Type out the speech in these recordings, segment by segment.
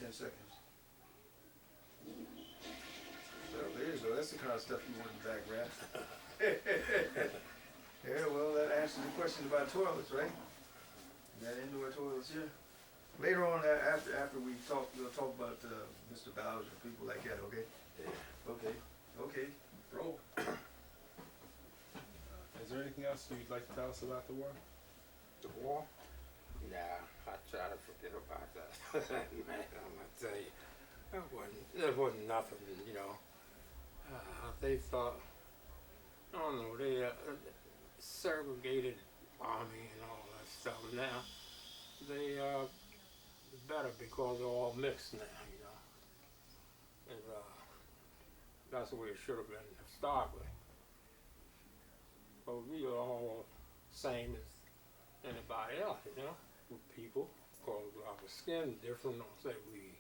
10 seconds. Well, there you go. That's the kind of stuff you want in the background. Yeah, well, that answers the question about toilets, right? You got indoor toilets here? Later on, after we talk, we'll talk about Mr. Bowser and people like that, okay? Yeah. Okay. Roll. Is there anything else you'd like to tell us about the war? The war? Nah, I try to forget about that. Man, I'm gonna tell you, there wasn't nothing, you know. They thought, I don't know, they segregated army and all that stuff. Now, they better because they're all mixed now, you know. And that's the way it should have been to start with. But we are all same as anybody else, you know, with people. Because our skin different, don't say we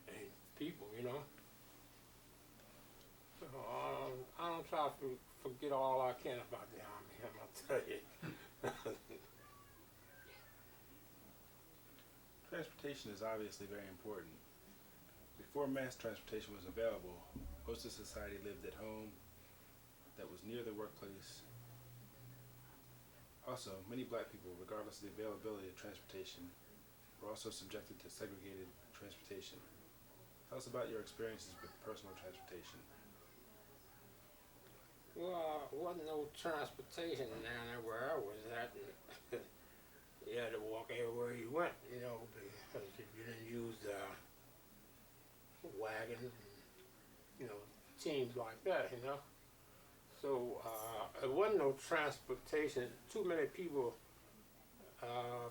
ain't people, you know. So I don't try to forget all I can about the army, I'm gonna tell you. Transportation is obviously very important. Before mass transportation was available, most of society lived at home that was near the workplace. Also, many black people, regardless of the availability of transportation, were also subjected to segregated transportation. Tell us about your experiences with personal transportation. Well, wasn't no transportation down there where I was at. You had to walk everywhere you went, you know, because you didn't use wagons and, you know, teams like that, you know. So it wasn't no transportation. Too many people.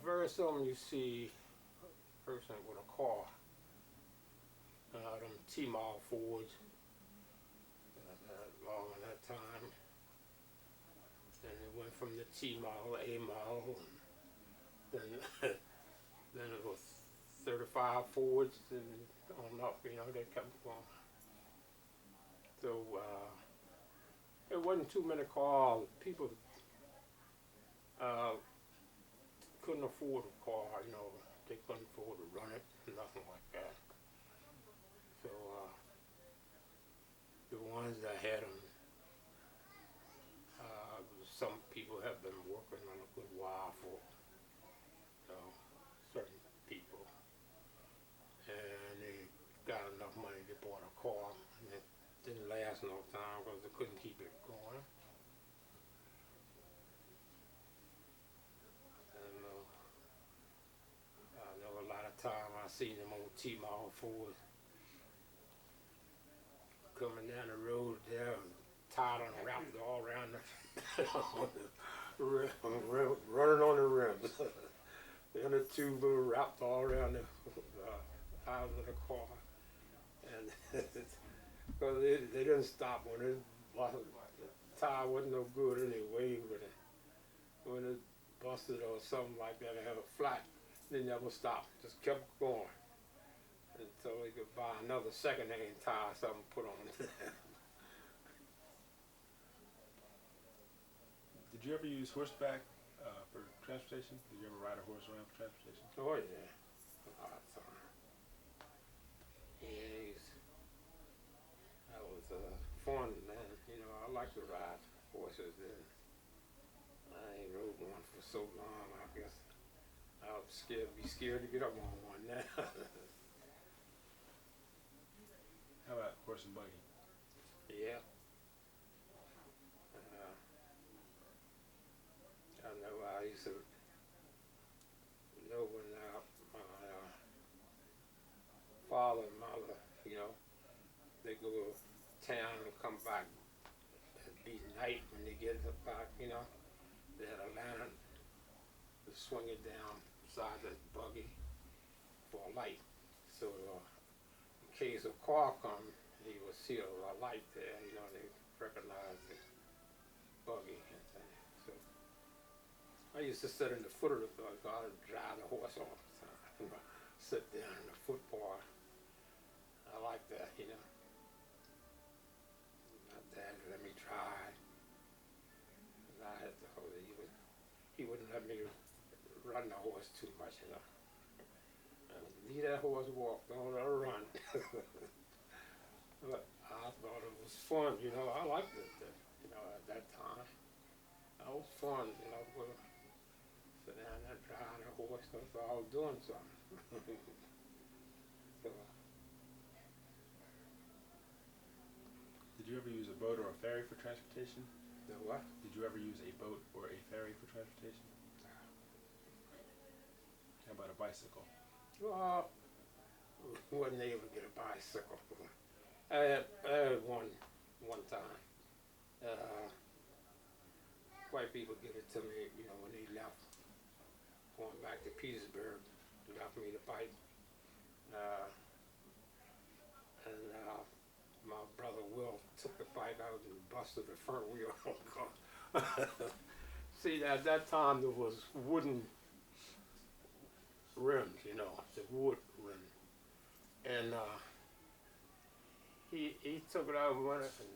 Very seldom you see a person with a car. Them T-Mall Fords. Long at that time. Then it went from the T-Mall, A-Mall, and then it was 35 Fords and on up, you know, they kept going. So it wasn't too many cars. People couldn't afford a car, you know, they couldn't afford to run it, nothing like that. So the ones that had them, some people have been working on a good while for, you know, certain people, and they got enough money to bought a car, and it didn't last no time because they couldn't keep it going. And I know a lot of time I seen them old T-Mall Fords coming down the road there, tied and wrapped all around the running on the rims. And the tube wrapped all around the eyes of the car. And because they didn't stop when the tire wasn't no good anyway. When it busted or something like that, it had a flat, they never stopped, just kept going. Until they could buy another second-hand tire or something put on it. Did you ever use horseback for transportation? Did you ever ride a horse around for transportation? Oh yeah, a lot of time. Yes, that was fun, man. You know, I like to ride horses. Then I ain't rode one for so long. I guess I was be scared to get up on one now. How about horse and buggy? Yeah. I know I used to know when my father and mother, you know, they go to town and come back. It'd be night when they get back, you know. They had a lantern to swing it down beside the buggy for a light. So in case a car comes, he would see a light there, you know, they recognize the buggy and thing. So I used to sit in the foot of the buggy, I'd drive the horse all the time. Sit down in the foot bar. I like that, you know. My dad let me try. And I had to hold it. He wouldn't let me run the horse too much, you know. At see that horse walk on a run. But I thought it was fun, you know. I liked it, you know, at that time. It was fun, you know, to sit down there driving a horse. I thought I was doing something. So, Did you ever use a boat or a ferry for transportation? the what? Did you ever use a boat or a ferry for transportation? How about a bicycle? Well, wasn't able to get a bicycle. I had one time. White people give it to me, you know, when they left, going back to Petersburg, left me the bike. And my brother Will took the bike out and busted the front wheel on the car. See, at that time there was wooden rims, you know, the wood rim. And he took it out with it, and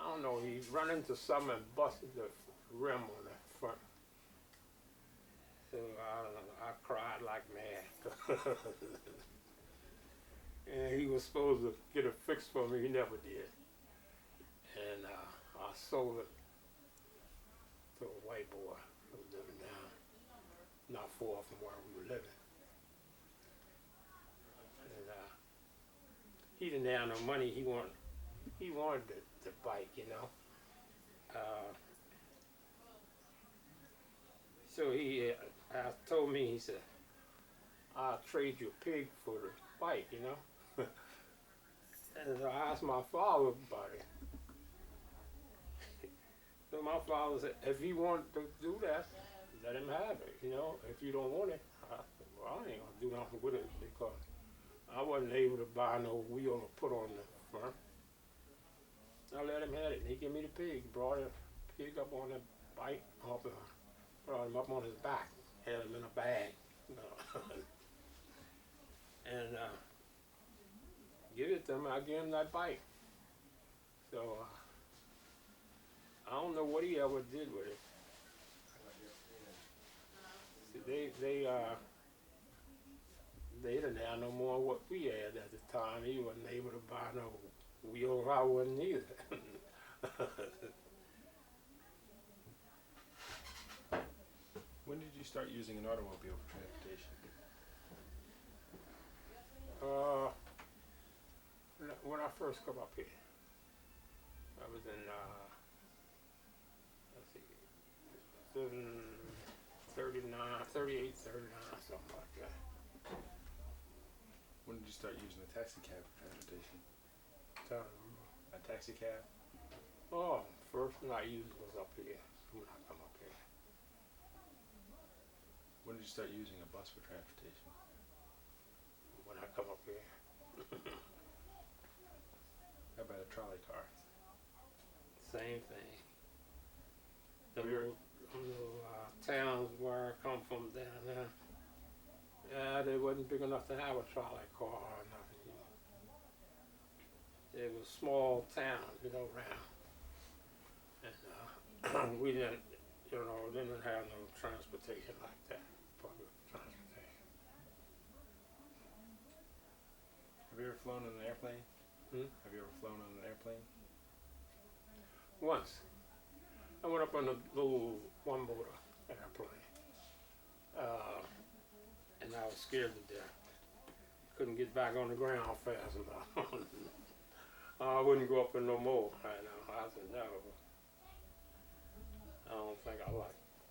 I don't know, he run into something and busted the rim on the front. So I don't know, I cried like mad. And he was supposed to get it fixed for me, he never did. And I sold it to a white boy who was living down not far from where we were living. And he didn't have no money. He wanted the bike, you know. So he told me, he said, "I'll trade you a pig for the bike," you know. And I asked my father about it. So my father said, "If he wanted to do that, let him have it, you know. If you don't want it," I said, "Well, I ain't gonna do nothing with it because I wasn't able to buy no wheel to put on the front." I let him have it, and he gave me the pig. Brought the pig up on the bike, brought him up on his back, had him in a bag, you know. And give it to him. I gave him that bike. So I don't know what he ever did with it. See, they didn't have no more what we had at the time. He wasn't able to buy no wheels. I wasn't either. When did you start using an automobile for transportation? When I first come up here, I was in, let's see, 39, 38, 39, something like that. When did you start using a taxi cab for transportation? Um, A taxi cab? oh, first one I used was up here, when I come up here. When did you start using a bus for transportation? When I come up here. How about a trolley car? Same thing. The little towns where I come from down there, yeah, they wasn't big enough to have a trolley car or nothing. You know. It was small towns, you know, around. And we didn't, you know, didn't have no transportation like that, public transportation. Have you ever flown on an airplane? Hmm? Have you ever flown on an airplane? Once, I went up on a little one-motor airplane, and I was scared to death. Couldn't get back on the ground fast enough. I wouldn't go up in no more. I said, no.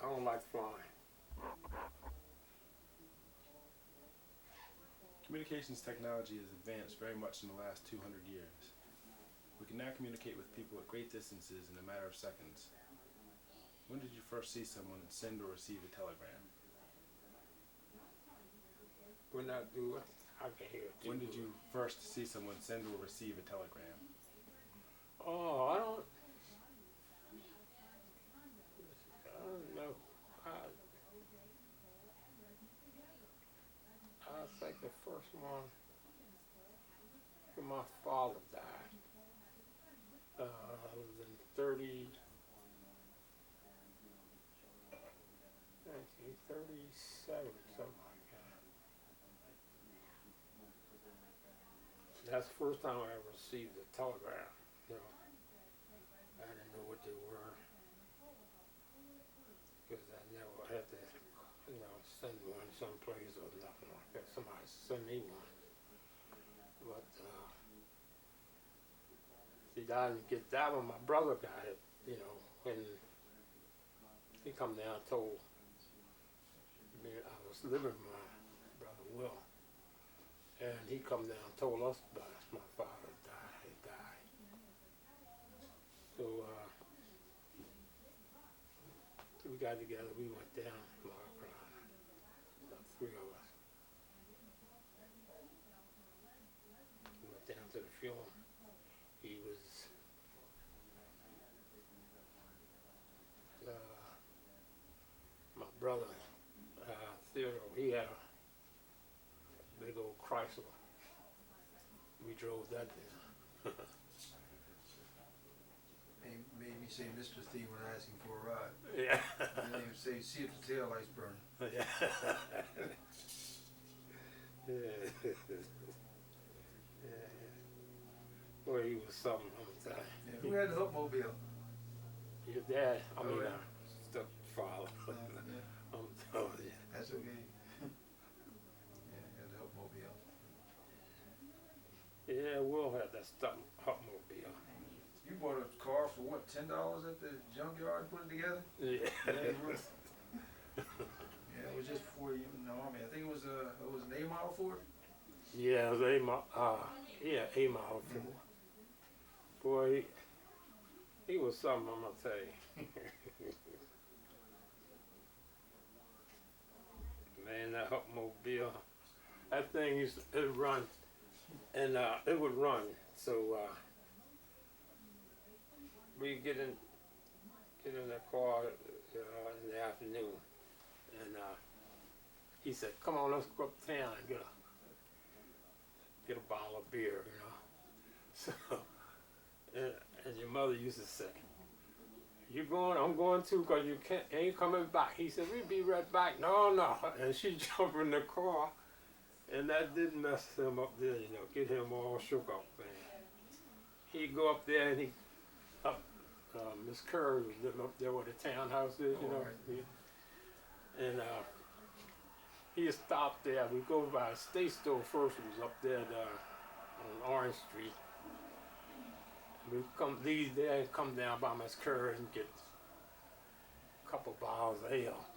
I don't like flying. Communications technology has advanced very much in the last 200 years. We can now communicate with people at great distances in a matter of seconds. When did you first see someone send or receive a telegram? When I do it, I can hear it. When did you first see someone send or receive a telegram? Oh, I don't know. I think the first one when my father died. I was in 1937, something like that. That's the first time I ever received a telegram. You know, I didn't know what they were because I never had to, you know, send one someplace or nothing like that. Somebody sent me one, but see, I didn't get that one. My brother got it. You know, when he come down and told me I was living with my brother Will, and he come down and told us about it. My father died. He died. So we got together. We went down to Mark Carolina, about 3 of us. We went down to the funeral. He was my brother, Theodore. He had a big old Chrysler. We drove that down. Made me say Mr. Thie when I asked him for a ride. Yeah. And then he would say, see if the tail lights burn. Yeah. Yeah. Well, he was something, I'm telling Yeah. you. Who had the Hupmobile? Your dad, I Oh, mean, yeah. stepfather. Yeah. I'm telling you. That's okay. Yeah, he had the Hupmobile. Yeah, Will had that stuff, Hupmobile. You bought a car for what, $10 at the junkyard and put it together? Yeah. Yeah, it was just before you in the army. I think it was an A model Ford. Yeah, it was A model Ford. Boy, he was something, I'm gonna tell you. Man, that Hupmobile, that thing used to run, and it would run. So we get in that car in the afternoon, and he said, "Come on, let's go uptown and get a bottle of beer," you know. So, and your mother used to say, "You going? I'm going too, 'cause you ain't coming back." He said, "We'll be right back." No. And she jumped in the car, and that did mess him up there, you know, get him all shook up, man. He'd go up there and Miss Kerr was living up there where the townhouse is, you know. Right. And he'd stop there. We go by the state store first. It was up there on Orange Street. We leave there and come down by Miss Kerr and get a couple bottles of ale.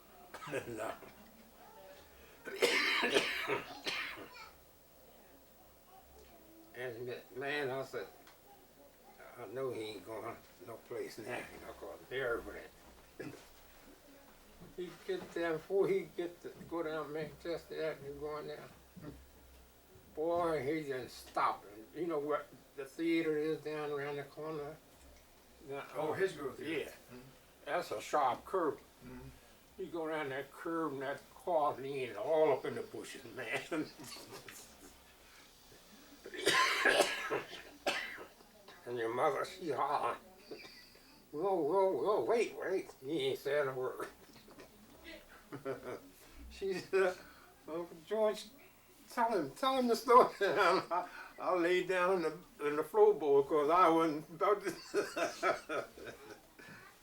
And, and man, I said, I know he ain't going no place now, you know, 'cause they're over there. He get there before he go down Manchester Avenue going down. Boy, he didn't stop. And you know where the theater is down around the corner? Oh, his growth. Yeah. That's a sharp curve. Mm-hmm. You go down that curve and that car leaning all up in the bushes, man. And your mother, she hollering, whoa, wait, he ain't saying a word. She said, Uncle George, tell him the story. I laid down in the floorboard because I wasn't about to.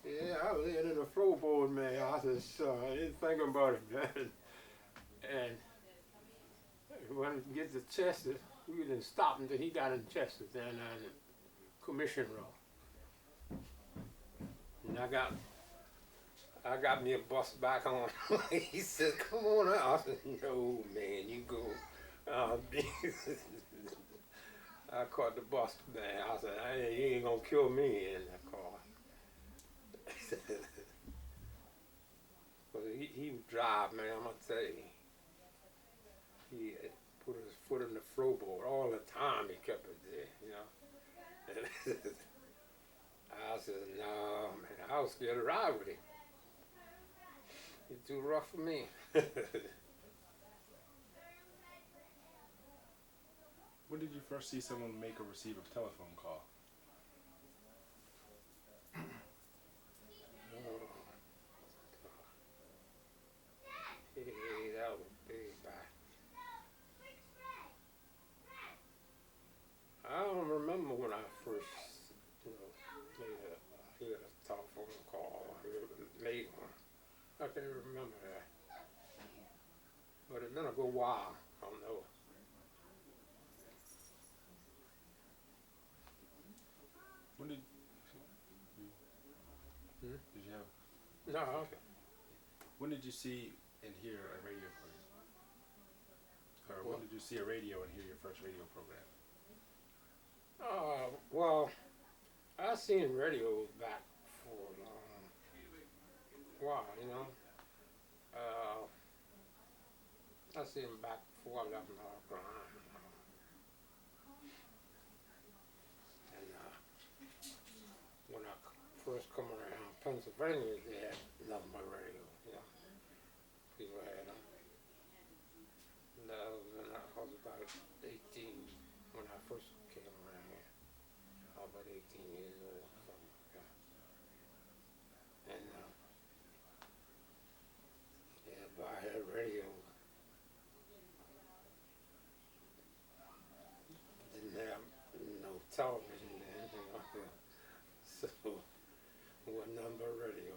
Yeah, I laid in the floorboard, man. I said, son, I didn't think about it, man. And when it gets to Chester, we didn't stop until he got in Chester, down in the Commission Row. And I got me a bus back on. He said, come on out. I said, no, man, you go. I caught the bus, man. I said, you ain't gonna kill me in that car. But he would drive, man, I'm gonna tell you. He put his foot in the floorboard all the time. He kept it there, you know. I said, no, man, I was scared to ride with him. He's too rough for me. When did you first see someone make or receive a telephone call? Hey, that was big back. remember that. But it's been a good while. I don't know. When did Hmm? did you have? No, okay. When did you see and hear a radio program? Or when What? did you see a radio and hear your first radio program? Well, I seen radio back for a while, you know. I seen them back before I left North Carolina. And when I first come around Pennsylvania, they had nothing but radio, you know. People had them. And I was about 18 when I first came around here. I was about 18 years old, something like that. And yeah, but I had radio. Didn't have no television then, you know. So what number radio?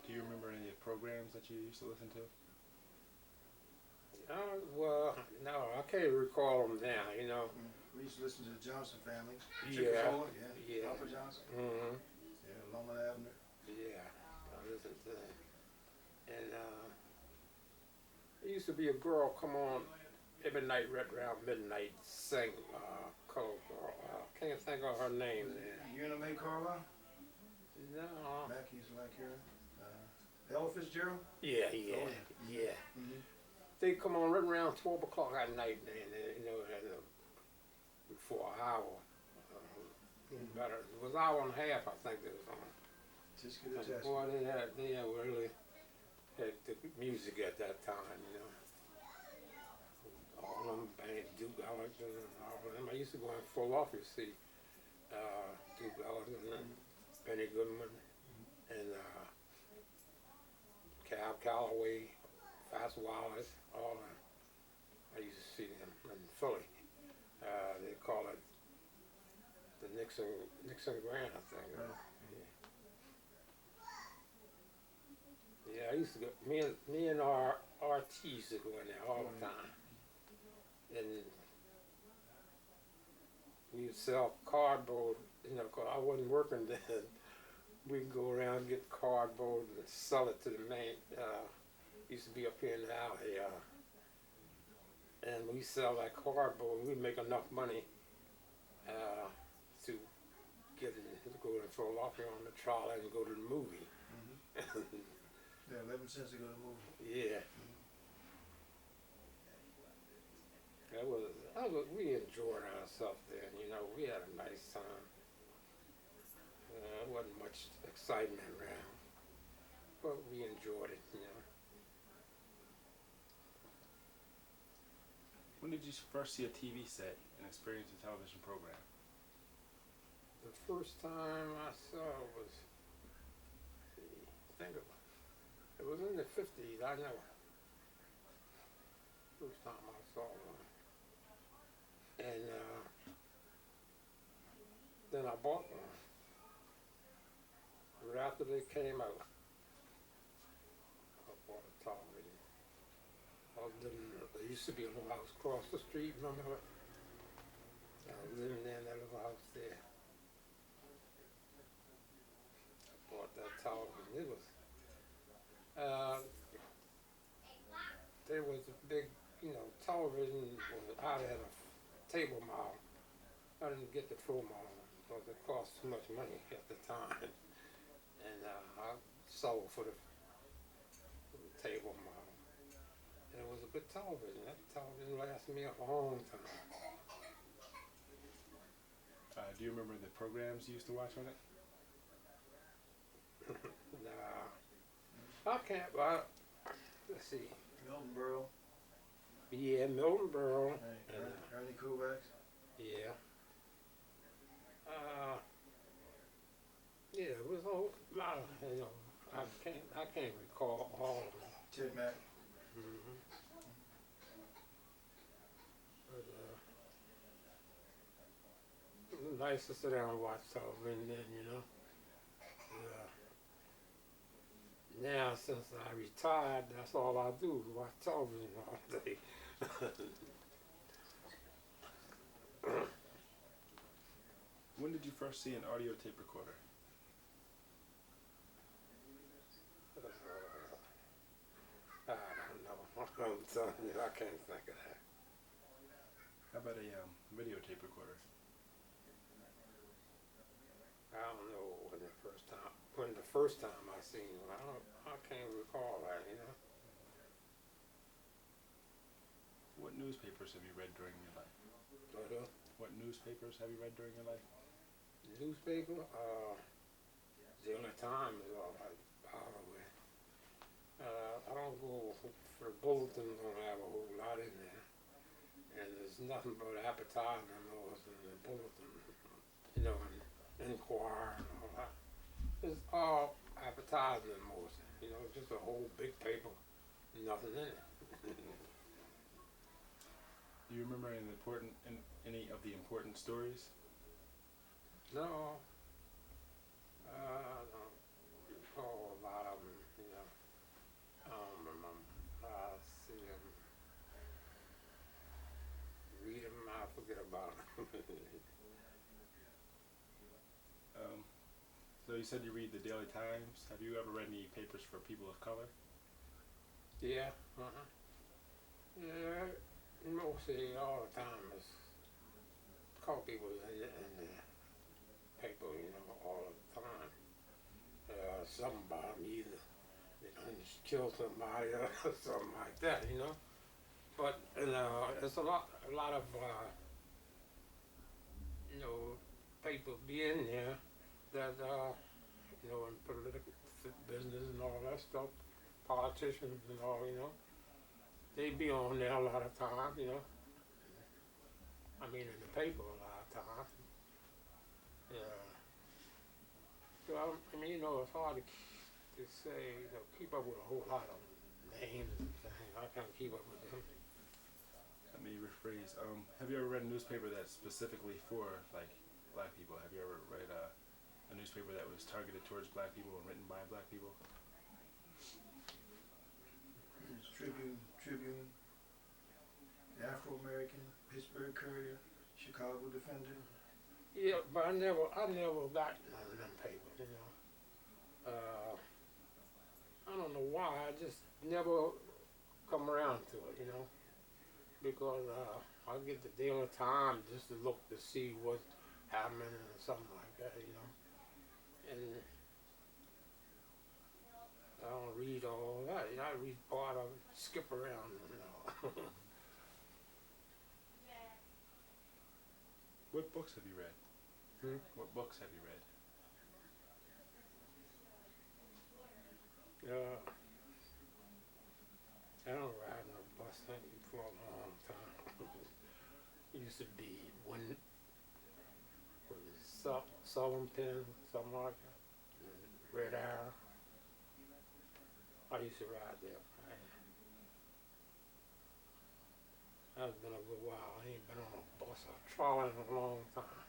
Do you remember any of the programs that you used to listen to? Well, no, I can't recall them now, you know. We used to listen to the Johnson family. Yeah, Chickasaw, yeah. Papa Johnson. Mm-hmm. Yeah, Loma Abner. Yeah, I listened to that. And there used to be a girl come on every night right around midnight sing called can't think of her name there. Una Mae Carlisle. No. Mac used to like her. Ella Fitzgerald. Yeah. Mm-hmm. They come on right around 12 o'clock at night, and you know, for an hour. Better. It was an hour and a half, I think it was on. Just get a test. Boy, they really had the music at that time, you know. All them bands, Duke Ellington and all of them. I used to go in Philadelphia to see Duke Ellington and Benny Goodman and Cab Calloway, Fats Wallace, all that. I used to see them in Philly. They call it the Nixon Grand, I think. Yeah, I used to go. Me and our RT used to go in there all the time, and we would sell cardboard. You know, 'cause I wasn't working then. We'd go around and get cardboard and sell it to the main. Used to be up here in the alley, and we sell that cardboard. We'd make enough money to get in, to go to Philadelphia on the trolley and go to the movie. Mm-hmm. Yeah, 11 cents to go to the movie. Yeah. We enjoyed ourselves then, you know, we had a nice time. There wasn't much excitement around, but we enjoyed it, you know. When did you first see a TV set and experience a television program? The first time I saw was, it was in the 50s, I know. First time I saw one. And then I bought one. Right after they came out, I bought a television. There used to be a little house across the street, remember it? I was living there in that little house there. I bought that television. It was, there was a big, you know, television out at a table model. I didn't get the full model because it cost too much money at the time. And I sold for the table model. And it was a good television. That television lasted me a long time. Do you remember the programs you used to watch on it? Nah. I can't, let's see. Milton Berle. Yeah, Milton Berle. Hey, Ernie Kovacs. Yeah. Yeah, it was a lot of, you know, I can't recall all of them. Ted Mack. Mm-hmm. But it was nice to sit down and watch television then, you know. now since I retired, that's all I do is watch television all day. When did you first see an audio tape recorder? I don't know. I'm telling you, I can't think of that. How about a videotape recorder? I don't know when the first time I seen one. I can't recall that, you know. What newspapers have you read during your life? But What newspapers have you read during your life? newspaper, the only time is all right, bother with. I don't go for bulletins. Don't have a whole lot in there, and there's nothing but advertising laws in the bulletin, you know, and Inquirer and all that. It's all advertising most, you know, just a whole big paper, nothing in it. Do you remember any of the important stories? No, I don't recall a lot of them, you know. I don't remember. I see them, read them, I forget about them. So you said you read the Daily Times. Have you ever read any papers for people of color? Yeah, yeah, mostly all the time is call people in the paper, you know, all the time. Something about them either they done killed somebody or something like that, you know. But it's a lot of you know, people be in there that you know, in political business and all that stuff, politicians and all, you know, they be on there a lot of times, you know. I mean, in the paper a lot of times. Yeah. So I mean, you know, it's hard to say, you know, keep up with a whole lot of names and things. I can't keep up with them. Let me rephrase. Have you ever read a newspaper that's specifically for like black people? Have you ever read a newspaper that was targeted towards black people and written by black people? Tribune, Afro-American, Pittsburgh Courier, Chicago Defender. Yeah, but I never got none of them papers, you know. I don't know why. I just never come around to it, you know, because I get the Daily Times just to look to see what's happening or something like that, you know. And I don't read all that. You know, I read part of it, skip around, you know. What books have you read? Hmm? What books have you read? I don't ride no bus thing for a long time. It used to be when was it Southern Pen, something like that. Red Arrow. I used to ride there. That's been a good while. I ain't been on a bus or trolley in a long time.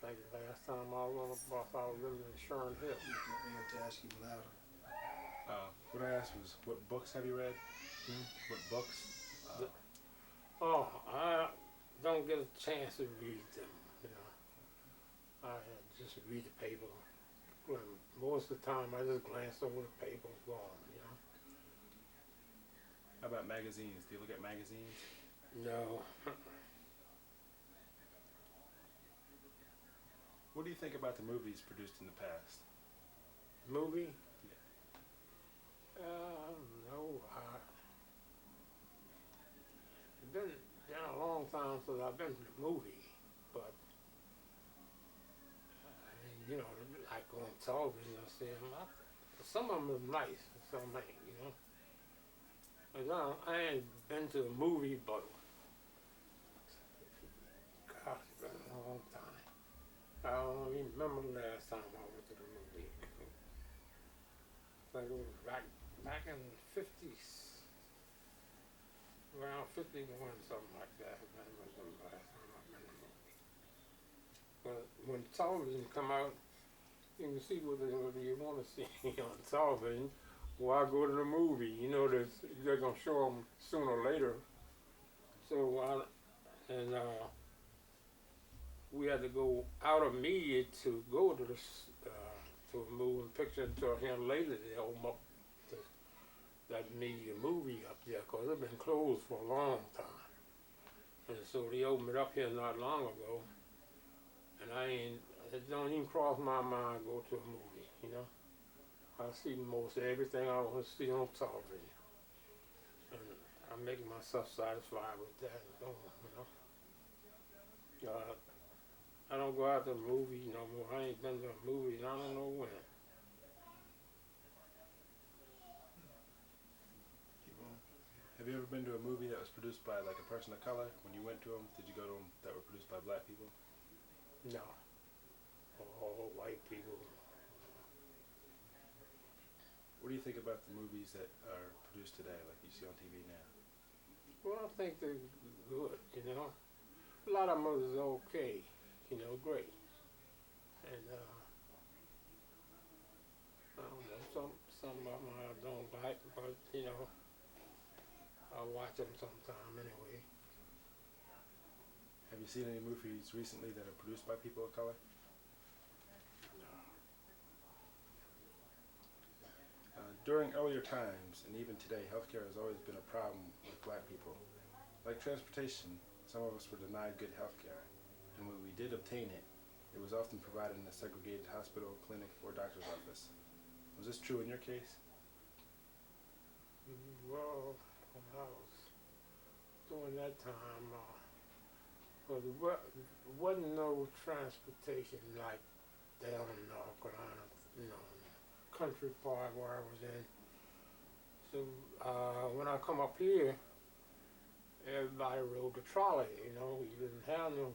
I think the last time I was on a bus, I was living in Sherman Hill. You have to ask him louder. What I asked was, what books have you read? Hmm? What books? Oh, I don't get a chance to read them, you know. I just read the paper. When most of the time I just glance over the paper and go on, you know. How about magazines? Do you look at magazines? No. What do you think about the movies produced in the past? Movie? Yeah. No. It's been a long time since I've been to the movie, but I mean, you know, like on television, I see them. Some of them are nice, and some ain't, you know. I ain't been to a movie, but gosh, it's been a long time. I don't even remember the last time I went to the movie. I think it was back in the 50s, around 51, something like that. That was the last time I've been to the movie. But when television come out, You can see what you want to see on television. Why go to the movie? You know, they're gonna show them sooner or later. So we had to go out of media to go to this to a moving picture until here later they open up that media movie up there because it's been closed for a long time. And so they opened it up here not long ago. And it don't even cross my mind to go to a movie, you know. I see most everything I want to see on television. And I'm making myself satisfied with that, you know. I don't go out to the movies no more. I ain't been to a movie and I don't know when. Keep on. Have you ever been to a movie that was produced by like a person of color? When you went to them, did you go to them that were produced by black people? No. All white people. What do you think about the movies that are produced today, like you see on TV now? Well, I think they're good, you know. A lot of them is okay, you know, great. And I don't know, some of them I don't like, but you know, I'll watch them sometime anyway. Have you seen any movies recently that are produced by people of color? During earlier times, and even today, healthcare has always been a problem with black people. Like transportation, some of us were denied good healthcare, and when we did obtain it, it was often provided in a segregated hospital, clinic, or doctor's office. Was this true in your case? Well, when I was during that time, well, wasn't no transportation like down in North Carolina, you know, country part where I was in. So when I come up here, everybody rode the trolley. You know, you didn't have no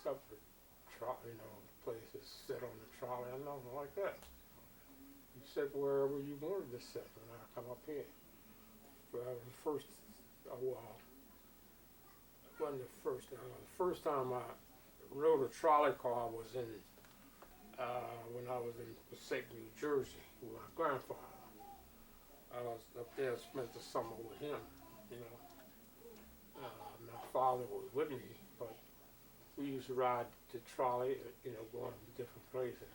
separate trolley, you know, place to sit on the trolley or nothing like that. You sit wherever you wanted to sit when I come up here. Well, the first, well, it wasn't the first time. The first time I rode a trolley car was in when I was in Passaic, New Jersey, with my grandfather. I was up there, spent the summer with him, you know. My father was with me, but we used to ride the trolley, you know, going to different places.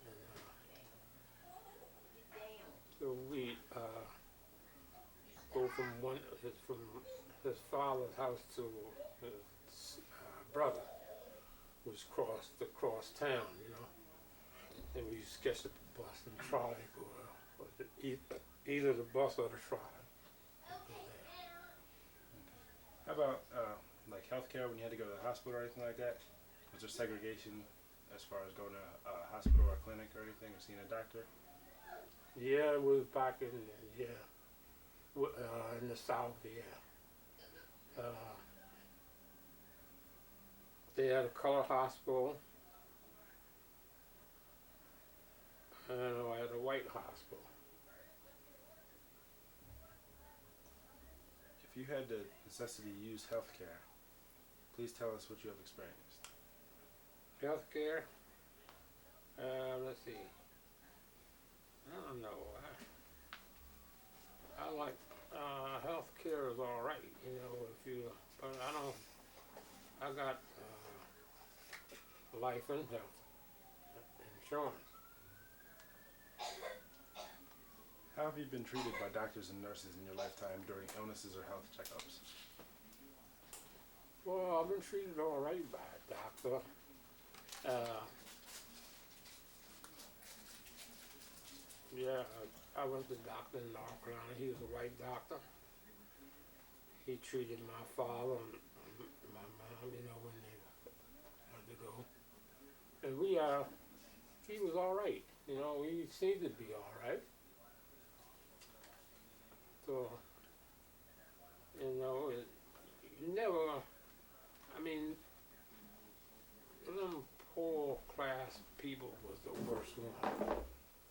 And, so we go from his father's house to his brother, was across town, you know. And we used to catch the bus and the trolley go either the bus or the trolley. How about like healthcare when you had to go to the hospital or anything like that? Was there segregation as far as going to a hospital or a clinic or anything, or seeing a doctor? Yeah, it was back in the South, yeah. They had a color hospital, and I had a white hospital. If you had the necessity to use healthcare, please tell us what you have experienced. Healthcare, let's see. I don't know. I like healthcare is all right, you know. But I got life and health insurance. How have you been treated by doctors and nurses in your lifetime during illnesses or health checkups? Well, I've been treated all right by a doctor. Yeah, I went to the doctor in North Carolina. He was a white doctor. He treated my father and my mom, you know, when they had to go. And he was all right. You know, he seemed to be all right. So, you know, you never, I mean, them poor class people was the worst one.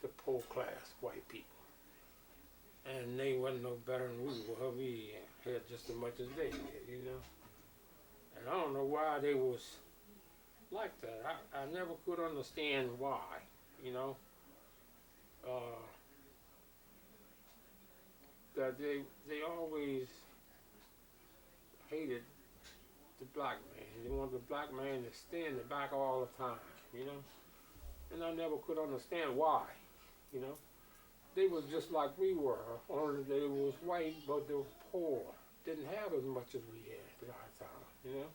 The poor class white people. And they wasn't no better than we were. We had just as much as they did, you know. And I don't know why they was, like that. I never could understand why, you know. That they always hated the black man. They wanted the black man to stay in the back all the time, you know. And I never could understand why, you know. They were just like we were, only they was white, but they were poor. Didn't have as much as we had at our time, you know.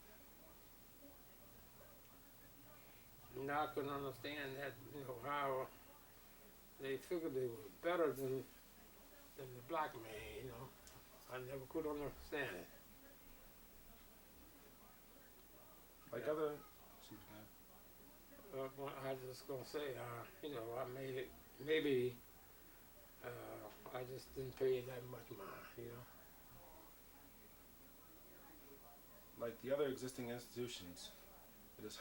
And I couldn't understand that, you know, how they figured they were better than the black man, you know. I never could understand it. Like Yeah. other, excuse me, Well, I was just gonna say, you know, I made it, maybe I just didn't pay it that much mind, you know. like the other existing institutions, it is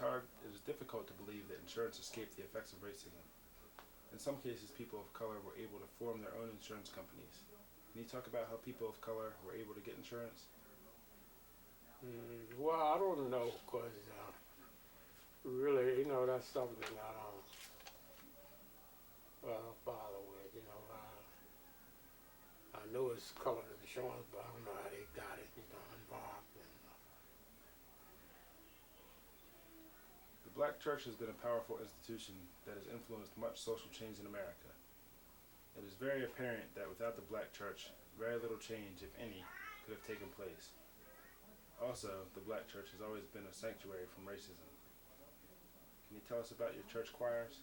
difficult to believe that insurance escaped the effects of racism. In some cases, people of color were able to form their own insurance companies. Can you talk about how people of color were able to get insurance? Well, I don't know, cause really, you know, that's something I don't bother with, you know. I know it's colored insurance, but I don't know how they got it, you know, involved. The Black Church has been a powerful institution that has influenced much social change in America. It is very apparent that without the Black Church, very little change, if any, could have taken place. Also, the Black Church has always been a sanctuary from racism. Can you tell us about your church choirs?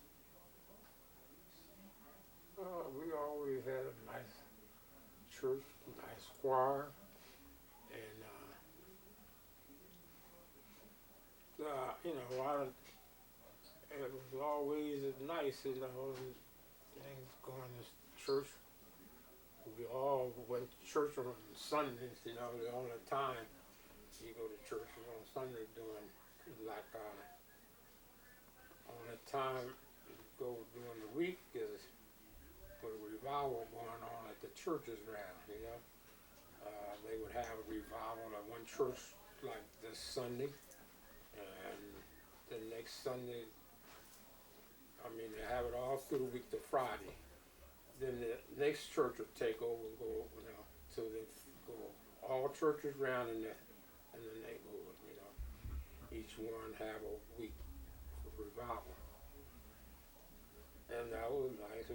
We always had a nice church, nice choir, and you know, it was always nice, you know, things going to church. We all went to church on Sundays, you know, the only time you go to church is on Sunday during, like, only time you go during the week is with a revival going on at the churches around, you know. They would have a revival at one church like this Sunday, and the next Sunday, I mean, they have it all through the week to Friday. Then the next church would take over and go, you know, so they go all churches around in the neighborhood, you know. Each one have a week of revival. And that was nice.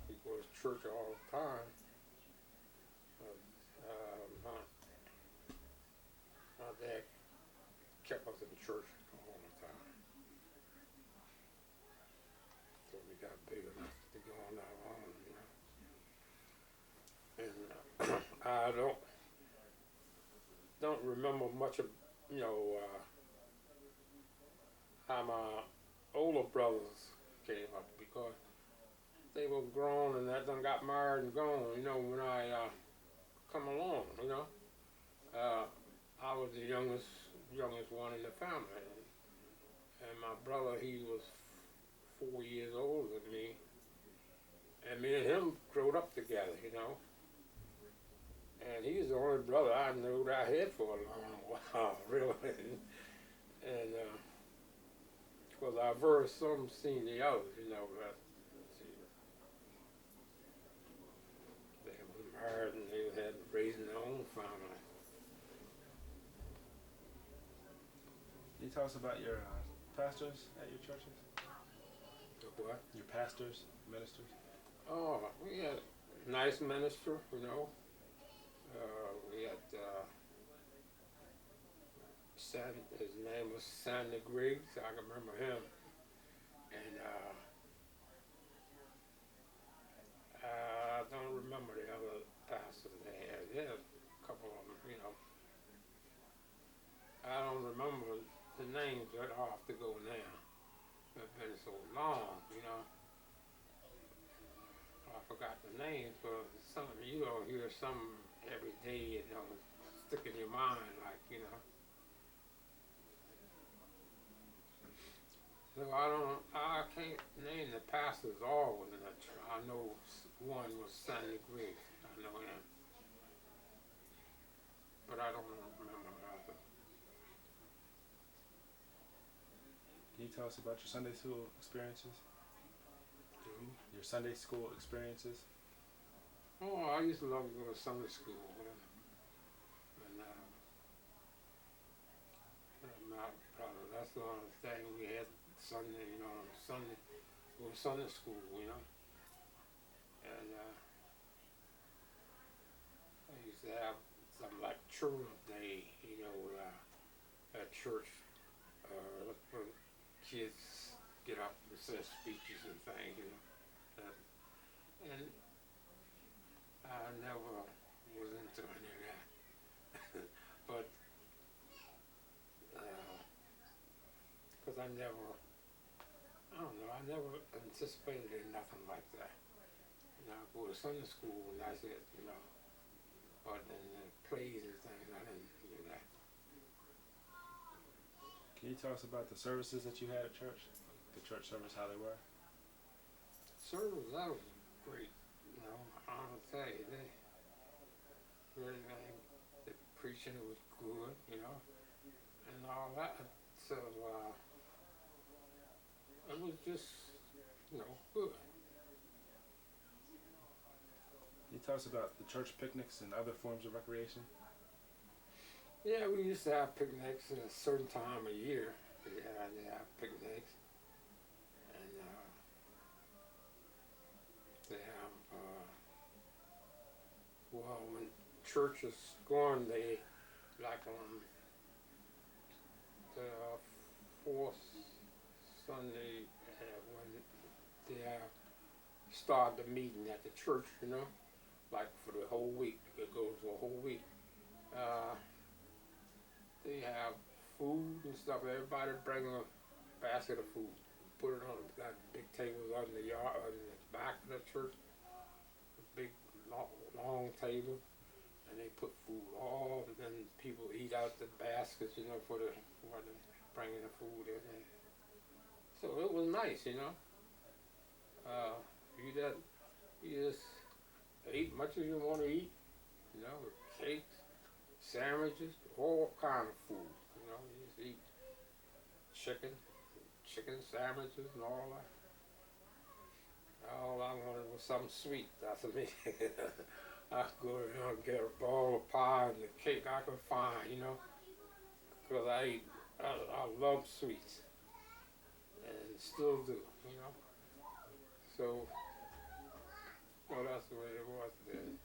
We go to church all the time. My dad kept us in church all the time. So we got big enough to go on our own, you know. And I don't remember much of, you know, how my older brothers came up, because they were grown and that done got married and gone, you know, when I come along, you know. I was the youngest one in the family, and my brother, he was 4 years older than me, and me and him growed up together, you know. And he's the only brother I knew that I had for a long while, really. And because I very some seen the others, you know. But they were married and they had raising their own family. Can you tell us about your pastors at your churches? What? Your pastors, ministers? Oh, we had a nice minister, you know. We had his name was Sandy Griggs, I can remember him. And I don't remember the other pastors they had. They had a couple of them, you know. I don't remember the names that I have to go now. It's been so long, you know. I forgot the names, but some you don't hear some every day, you know, stick in your mind, like, you know. So I can't name the pastors all within the church. I know one was Sandy Griggs. I know him, but I don't remember the other. Can you you tell us about your Sunday school experiences? Your Sunday school experiences? Oh, I used to love to go to Sunday school. And that's the only thing we had Sunday, Sunday, go to Sunday school, And I used to have something like Children's Day, at church, when kids get up and say speeches and things, and I never was into any of that. But, because I never anticipated nothing like that. Go to Sunday school and that's it, But in the plays and things, I didn't do that. Can you tell us about the services that you had at church? The church service, how they were? Service, that was great, I would say. The preaching was good, and all that. So, it was just, good. Can you tell us about the church picnics and other forms of recreation? Yeah, we used to have picnics at a certain time of year. We had to have picnics. And they have, when church is going, they, like on the fourth Sunday, when they start the meeting at the church, like for the whole week, it goes for a whole week. They have food and stuff. Everybody bring a basket of food, put it on that big tables on the yard, on the back of the church, a big long table, and they put food all, and then people eat out the baskets, for the bringing the food in. And so it was nice, You just eat much as you want to eat, cakes, sandwiches, all kind of food, You just eat chicken sandwiches and all that. All I wanted was something sweet. That's me. I'd go and get a bowl of pie and the cake I could find, because I love sweets and still do, So, well, that's the way it was then.